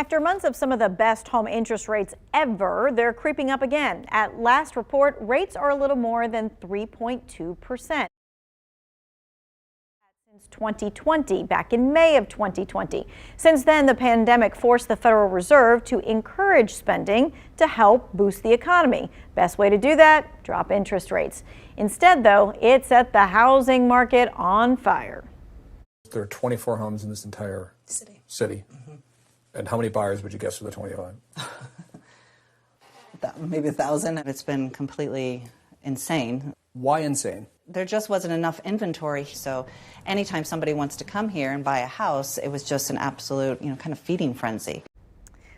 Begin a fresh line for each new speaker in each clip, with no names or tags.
After months of some of the best home interest rates ever, they're creeping up again. At last report, rates are a little more than 3.2%. Since 2020, back in May of 2020. Since then, the pandemic forced the Federal Reserve to encourage spending to help boost the economy. Best way to do that? Drop interest rates. Instead, though, it set the housing market on fire.
There are 24 homes in this entire city. Mm-hmm. And how many buyers would you guess for the 25?
Maybe 1,000. It's been completely insane.
Why insane?
There just wasn't enough inventory, so anytime somebody wants to come here and buy a house, it was just an absolute, kind of feeding frenzy.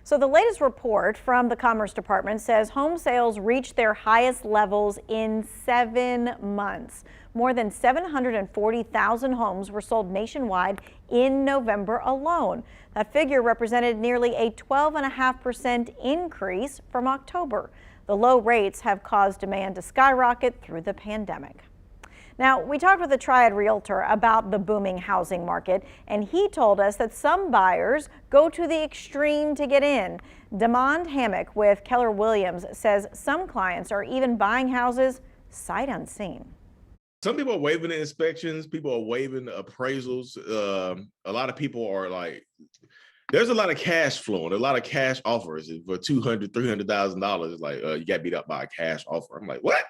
So the latest report from the Commerce Department says home sales reached their highest levels in 7 months. More than 740,000 homes were sold nationwide in November alone. That figure represented nearly a 12.5% increase from October. The low rates have caused demand to skyrocket through the pandemic. Now, we talked with a Triad realtor about the booming housing market, and he told us that some buyers go to the extreme to get in. Demond Hammock with Keller Williams says some clients are even buying houses sight unseen.
Some people are waiving the inspections, people are waiving the appraisals. A lot of people are like, there's a lot of cash flowing, a lot of cash offers for $200,000, $300,000. Like, you got beat up by a cash offer. I'm like, what?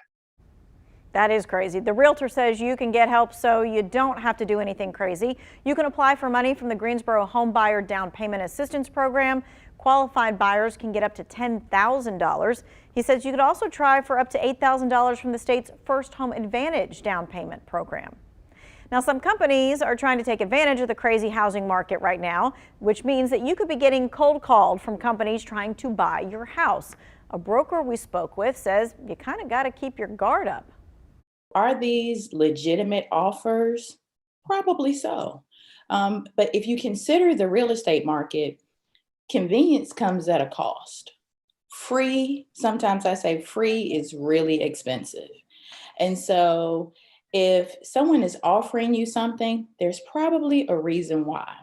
That is crazy. The realtor says you can get help so you don't have to do anything crazy. You can apply for money from the Greensboro Home Buyer Down Payment Assistance Program. Qualified buyers can get up to $10,000. He says you could also try for up to $8,000 from the state's First Home Advantage down payment program. Now, some companies are trying to take advantage of the crazy housing market right now, which means that you could be getting cold called from companies trying to buy your house. A broker we spoke with says you kind of got to keep your guard up.
Are these legitimate offers? Probably so. But if you consider the real estate market, convenience comes at a cost. Free, sometimes I say free is really expensive. And so if someone is offering you something, there's probably a reason why.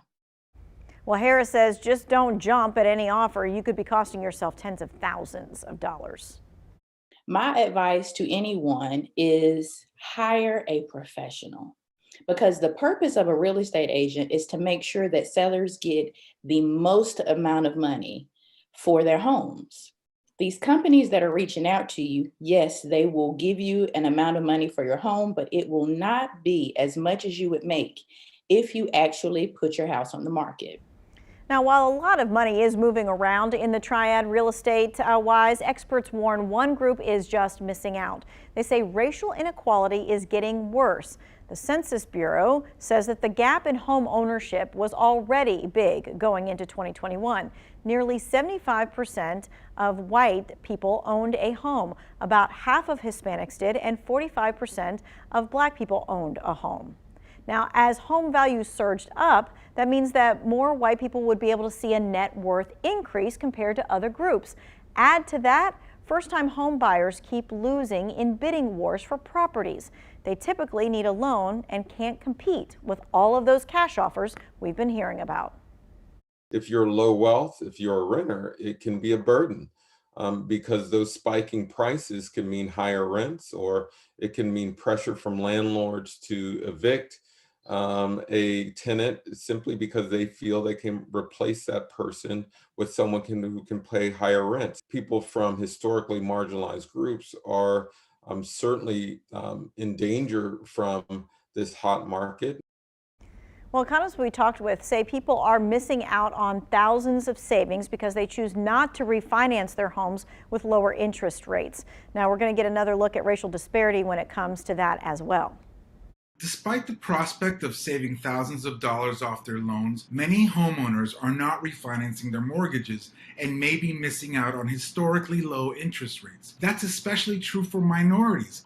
Well, Harris says just don't jump at any offer. You could be costing yourself tens of thousands of dollars.
My advice to anyone is hire a professional, because the purpose of a real estate agent is to make sure that sellers get the most amount of money for their homes. These companies that are reaching out to you, yes, they will give you an amount of money for your home, but it will not be as much as you would make if you actually put your house on the market.
Now, while a lot of money is moving around in the Triad real estate wise, experts warn one group is just missing out. They say racial inequality is getting worse. The Census Bureau says that the gap in home ownership was already big going into 2021. Nearly 75% of white people owned a home. About half of Hispanics did, and 45% of black people owned a home. Now, as home values surged up, that means that more white people would be able to see a net worth increase compared to other groups. Add to that, first-time home buyers keep losing in bidding wars for properties. They typically need a loan and can't compete with all of those cash offers we've been hearing about.
If you're low wealth, if you're a renter, it can be a burden because those spiking prices can mean higher rents, or it can mean pressure from landlords to evict a tenant simply because they feel they can replace that person with someone who can pay higher rents. People from historically marginalized groups are certainly in danger from this hot market.
Well, economists we talked with say people are missing out on thousands of savings because they choose not to refinance their homes with lower interest rates. Now, we're going to get another look at racial disparity when it comes to that as well.
Despite the prospect of saving thousands of dollars off their loans, many homeowners are not refinancing their mortgages and may be missing out on historically low interest rates. That's especially true for minorities.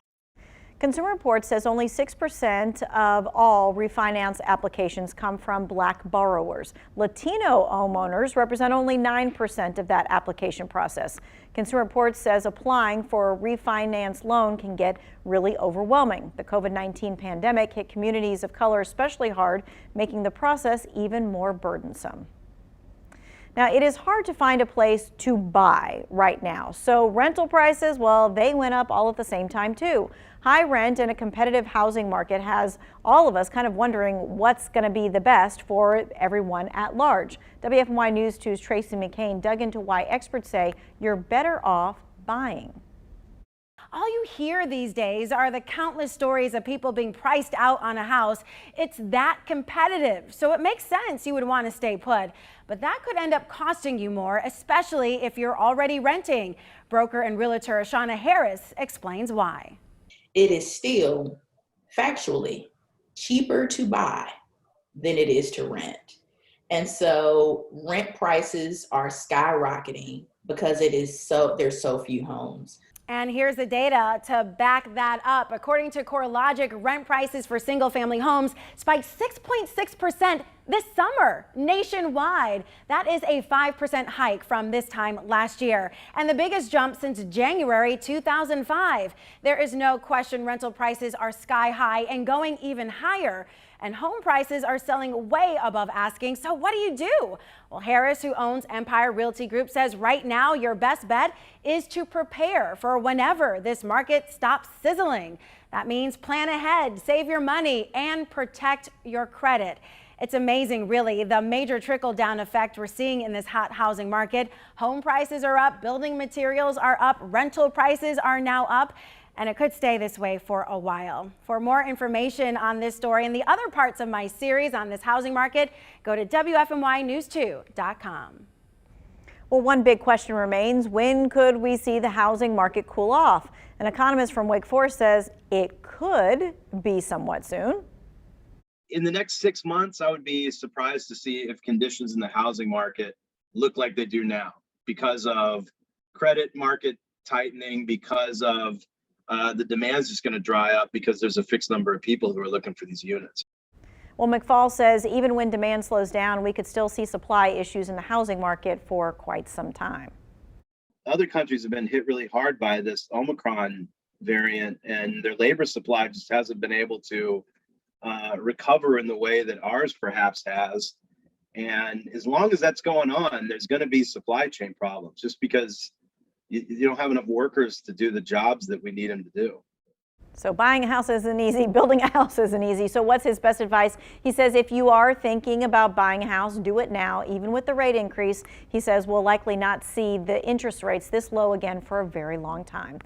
Consumer Reports says only 6% of all refinance applications come from black borrowers. Latino homeowners represent only 9% of that application process. Consumer Reports says applying for a refinance loan can get really overwhelming. The COVID-19 pandemic hit communities of color especially hard, making the process even more burdensome. Now, it is hard to find a place to buy right now. So rental prices, well, they went up all at the same time too. High rent and a competitive housing market has all of us kind of wondering what's going to be the best for everyone at large. WFMY News 2's Tracy McCain dug into why experts say you're better off buying.
All you hear these days are the countless stories of people being priced out on a house. It's that competitive, so it makes sense you would want to stay put. But that could end up costing you more, especially if you're already renting. Broker and realtor Shauna Harris explains why.
It is still factually cheaper to buy than it is to rent. And so rent prices are skyrocketing because there's so few homes.
And here's the data to back that up. According to CoreLogic, rent prices for single-family homes spiked 6.6% this summer nationwide. That is a 5% hike from this time last year, and the biggest jump since January 2005. There is no question rental prices are sky high and going even higher. And home prices are selling way above asking. So what do you do? Well, Harris, who owns Empire Realty Group, says right now your best bet is to prepare for whenever this market stops sizzling. That means plan ahead, save your money, and protect your credit. It's amazing, really, the major trickle-down effect we're seeing in this hot housing market. Home prices are up, building materials are up, rental prices are now up. And it could stay this way for a while. For more information on this story and the other parts of my series on this housing market, go to WFMYnews2.com.
Well, one big question remains, when could we see the housing market cool off? An economist from Wake Forest says it could be somewhat soon.
In the next 6 months, I would be surprised to see if conditions in the housing market look like they do now because of credit market tightening, because of the demand's just going to dry up because there's a fixed number of people who are looking for these units.
Well, McFall says even when demand slows down, we could still see supply issues in the housing market for quite some time.
Other countries have been hit really hard by this Omicron variant, and their labor supply just hasn't been able to recover in the way that ours perhaps has. And as long as that's going on, there's going to be supply chain problems just because you don't have enough workers to do the jobs that we need them to do.
So buying a house isn't easy, building a house isn't easy. So what's his best advice? He says if you are thinking about buying a house, do it now. Even with the rate increase, he says we'll likely not see the interest rates this low again for a very long time.